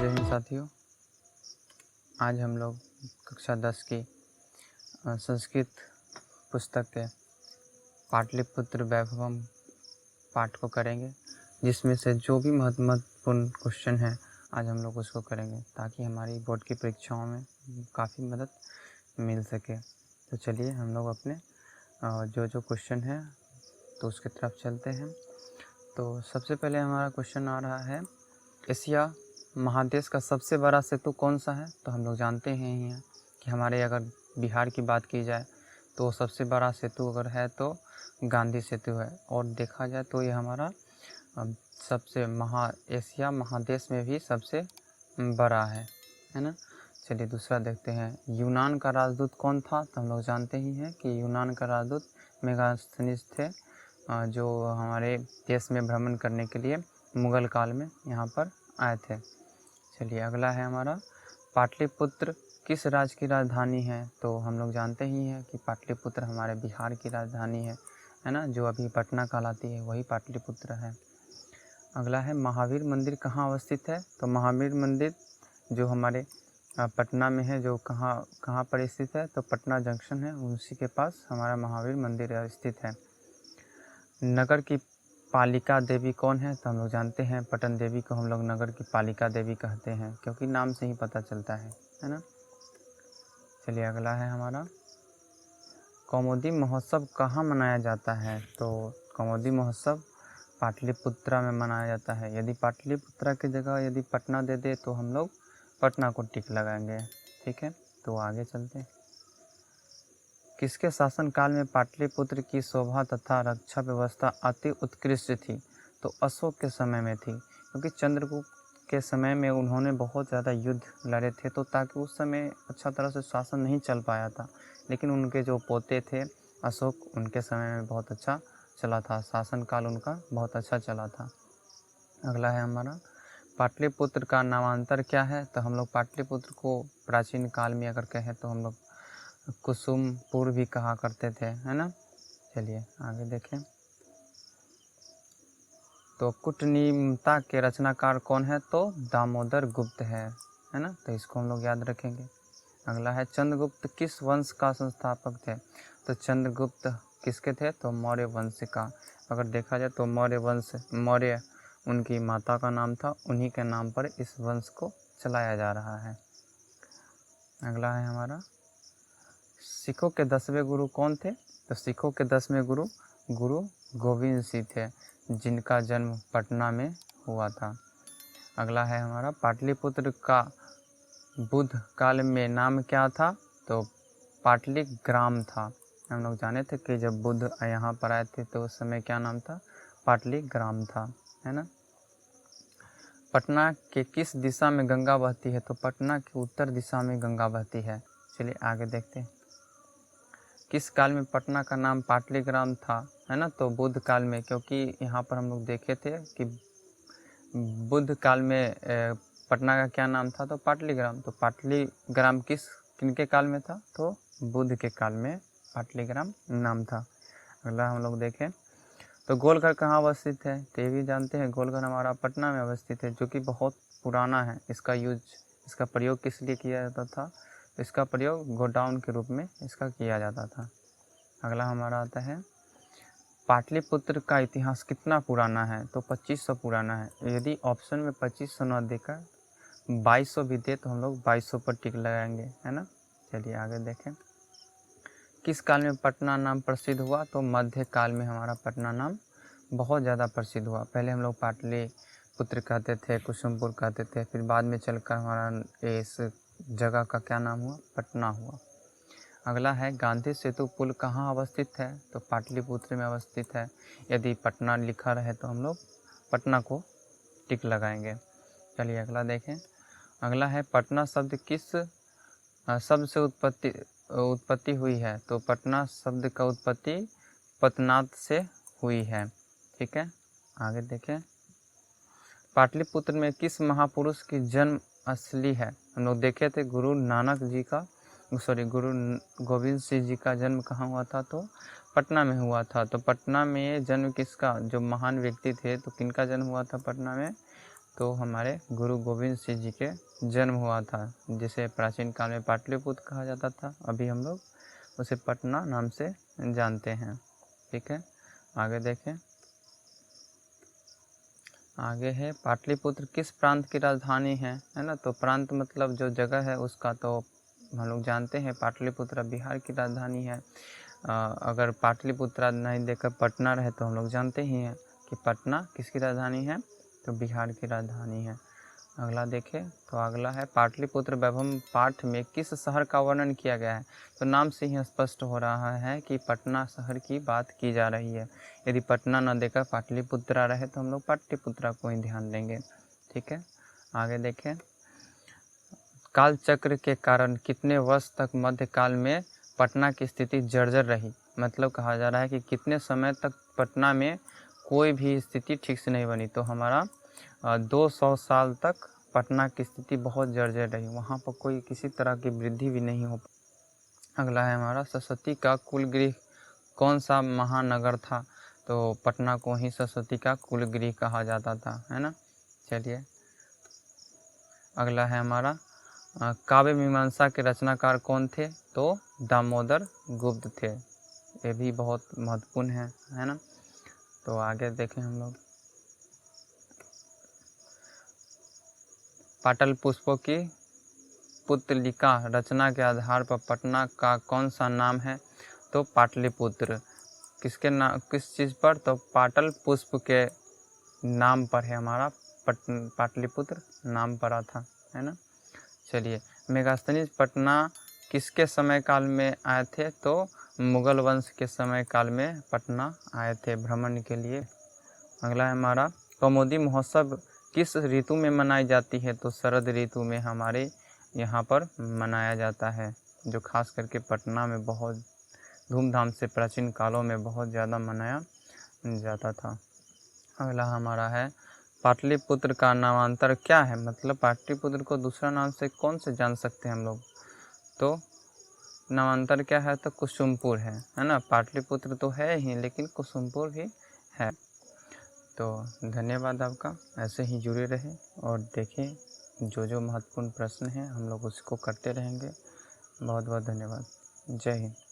जय हिंद साथियों। आज हम लोग कक्षा 10 की संस्कृत पुस्तक के पाटलिपुत्र वैभवम पाठ को करेंगे, जिसमें से जो भी महत्वपूर्ण क्वेश्चन है आज हम लोग उसको करेंगे ताकि हमारी बोर्ड की परीक्षाओं में काफ़ी मदद मिल सके। तो चलिए हम लोग अपने जो क्वेश्चन है तो उसकी तरफ चलते हैं। तो सबसे पहले हमारा क्वेश्चन आ रहा है, एशिया महादेश का सबसे बड़ा सेतु कौन सा है? तो हम लोग जानते हैं ही हैं कि हमारे अगर बिहार की बात की जाए तो सबसे बड़ा सेतु अगर है तो गांधी सेतु है, और देखा जाए तो ये हमारा सबसे एशिया महादेश में भी सबसे बड़ा है ना। चलिए दूसरा देखते हैं, यूनान का राजदूत कौन था? तो हम लोग जानते ही हैं कि यूनान का राजदूत मेगास्थनीज थे, जो हमारे देश में भ्रमण करने के लिए मुग़ल काल में यहाँ पर आए थे। चलिए अगला है हमारा, पाटलिपुत्र किस राज्य की राजधानी है? तो हम लोग जानते ही हैं कि पाटलिपुत्र हमारे बिहार की राजधानी है ना, जो अभी पटना कहलाती है वही पाटलिपुत्र है। अगला है, महावीर मंदिर कहाँ अवस्थित है? तो महावीर मंदिर जो हमारे पटना में है, जो कहाँ पर स्थित है? तो पटना जंक्शन है, उसी के पास हमारा महावीर मंदिर स्थित है। नगर की पालिका देवी कौन है? तो हम लोग जानते हैं पटन देवी को हम लोग नगर की पालिका देवी कहते हैं, क्योंकि नाम से ही पता चलता है ना। चलिए अगला है हमारा, कौमुदी महोत्सव कहाँ मनाया जाता है? तो कौमुदी महोत्सव पाटलिपुत्रा में मनाया जाता है। यदि पाटलिपुत्रा की जगह यदि पटना दे दे तो हम लोग पटना को टिक लगाएंगे, ठीक है। तो आगे चलते हैं, किसके शासनकाल में पाटलिपुत्र की शोभा तथा रक्षा व्यवस्था अति उत्कृष्ट थी? तो अशोक के समय में थी, क्योंकि चंद्रगुप्त के समय में उन्होंने बहुत ज़्यादा युद्ध लड़े थे, तो ताकि उस समय अच्छा तरह से शासन नहीं चल पाया था, लेकिन उनके जो पोते थे अशोक, उनके समय में बहुत अच्छा चला था, शासनकाल उनका बहुत अच्छा चला था। अगला है हमारा, पाटलिपुत्र का नामांतर क्या है? तो हम लोग पाटलिपुत्र को प्राचीन काल में अगर कहें तो हम लोग कुसुमपुर भी कहा करते थे, है ना। चलिए आगे देखें, तो कूटनीमता के रचनाकार कौन है? तो दामोदर गुप्त है ना, तो इसको हम लोग याद रखेंगे। अगला है, चंद्रगुप्त किस वंश का संस्थापक थे? तो चंद्रगुप्त किसके थे? तो मौर्य वंश का। अगर देखा जाए तो मौर्य उनकी माता का नाम था, उन्हीं के नाम पर इस वंश को चलाया जा रहा है। अगला है हमारा, सिखों के 10वें गुरु कौन थे? तो सिखों के 10वें गुरु गोविंद सिंह थे, जिनका जन्म पटना में हुआ था। अगला है हमारा, पाटलिपुत्र का बुद्ध काल में नाम क्या था? तो पाटलिग्राम था। हम लोग जाने थे कि जब बुद्ध यहाँ पर आए थे तो उस समय क्या नाम था? पाटलिग्राम था, है ना। पटना के किस दिशा में गंगा बहती है? तो पटना के उत्तर दिशा में गंगा बहती है। चलिए आगे देखते हैं, किस काल में पटना का नाम पाटलिग्राम था? है ना, तो बुद्ध काल में, क्योंकि यहाँ पर हम लोग देखे थे कि बुद्ध काल में पटना का क्या नाम था? तो पाटलिग्राम। तो पाटलिग्राम किनके काल में था? तो बुद्ध के काल में पाटलिग्राम नाम था। अगला हम लोग देखें, तो गोलघर कहाँ अवस्थित है? तो ये भी जानते हैं, गोलघर हमारा पटना में अवस्थित है, जो कि बहुत पुराना है। इसका प्रयोग किस लिए किया जाता था? इसका प्रयोग गोडाउन के रूप में इसका किया जाता था। अगला हमारा आता है, पाटलिपुत्र का इतिहास कितना पुराना है? तो 2500 पुराना है। यदि ऑप्शन में 2500 न देकर 2200 भी दे तो हम लोग 2200 पर टिक लगाएंगे, है ना। चलिए आगे देखें, किस काल में पटना नाम प्रसिद्ध हुआ? तो मध्य काल में हमारा पटना नाम बहुत ज़्यादा प्रसिद्ध हुआ। पहले हम लोग पाटलिपुत्र कहते थे, कुसुमपुर कहते थे, फिर बाद में चलकर हमारा इस जगह का क्या नाम हुआ? पटना हुआ। अगला है, गांधी सेतु पुल कहाँ अवस्थित है? तो पाटलिपुत्र में अवस्थित है। यदि पटना लिखा रहे तो हम लोग पटना को टिक लगाएंगे। चलिए अगला देखें, अगला है, पटना शब्द किस शब्द से उत्पत्ति हुई है? तो पटना शब्द का उत्पत्ति पतनात से हुई है, ठीक है। आगे देखें, पाटलिपुत्र में किस महापुरुष की जन्म स्थली है? हम लोग देखे थे गुरु गोविंद सिंह जी का जन्म कहाँ हुआ था? तो पटना में हुआ था। तो पटना में जन्म किसका, जो महान व्यक्ति थे, तो किनका जन्म हुआ था पटना में? तो हमारे गुरु गोविंद सिंह जी के जन्म हुआ था, जिसे प्राचीन काल में पाटलिपुत्र कहा जाता था। अभी हम लोग उसे पटना नाम से जानते हैं। ठीक है, आगे देखें। आगे है पाटलिपुत्र किस प्रांत की राजधानी है ना। तो प्रांत मतलब जो जगह है उसका तो हम लोग जानते हैं, पाटलिपुत्र बिहार की राजधानी है। अगर पाटलिपुत्र नहीं देकर पटना रहे तो हम लोग जानते ही हैं कि पटना किसकी राजधानी है, तो बिहार की राजधानी है। अगला देखें, तो अगला है पाटलिपुत्र वैभव पाठ में किस शहर का वर्णन किया गया है। तो नाम से ही स्पष्ट हो रहा है कि पटना शहर की बात की जा रही है। यदि पटना न देकर पाटलिपुत्रा रहे तो हम लोग पाटलिपुत्रा को ही ध्यान देंगे। ठीक है, आगे देखें। काल चक्र के कारण कितने वर्ष तक मध्यकाल में पटना की स्थिति जर्जर रही। मतलब कहा जा रहा है कि कितने समय तक पटना में कोई भी स्थिति ठीक से नहीं बनी। तो हमारा 200 साल तक पटना की स्थिति बहुत जर्जर रही, वहाँ पर कोई किसी तरह की वृद्धि भी नहीं हो। अगला है हमारा सरस्वती का कुलगृह कौन सा महानगर था। तो पटना को ही सरस्वती का कुलगृह कहा जाता था, है ना। चलिए, अगला है हमारा काव्य मीमांसा के रचनाकार कौन थे। तो दामोदर गुप्त थे। ये भी बहुत महत्वपूर्ण है ना। तो आगे देखें हम लोग। पाटल पुष्पों की पुतलिका रचना के आधार पर पटना का कौन सा नाम है। तो पाटलिपुत्र। किसके नाम, किस चीज़ पर, तो पाटल पुष्प के नाम पर है हमारा पाटलिपुत्र नाम पड़ा था, है ना। चलिए, मेगास्थनीज पटना किसके समय काल में आए थे। तो मुगल वंश के समय काल में पटना आए थे भ्रमण के लिए। अगला है हमारा कौमुदी महोत्सव किस ऋतु में मनाई जाती है। तो शरद ऋतु में हमारे यहाँ पर मनाया जाता है, जो खास करके पटना में बहुत धूमधाम से प्राचीन कालों में बहुत ज़्यादा मनाया जाता था। अगला हमारा है पाटलिपुत्र का नामांतर क्या है। मतलब पाटलिपुत्र को दूसरा नाम से कौन से जान सकते हैं हम लोग। तो नामांतर क्या है, तो कुसुमपुर है ना। पाटलिपुत्र तो है ही, लेकिन कुसुमपुर भी है। तो धन्यवाद आपका, ऐसे ही जुड़े रहें और देखें जो महत्वपूर्ण प्रश्न हैं हम लोग उसको करते रहेंगे। बहुत बहुत धन्यवाद। जय हिंद।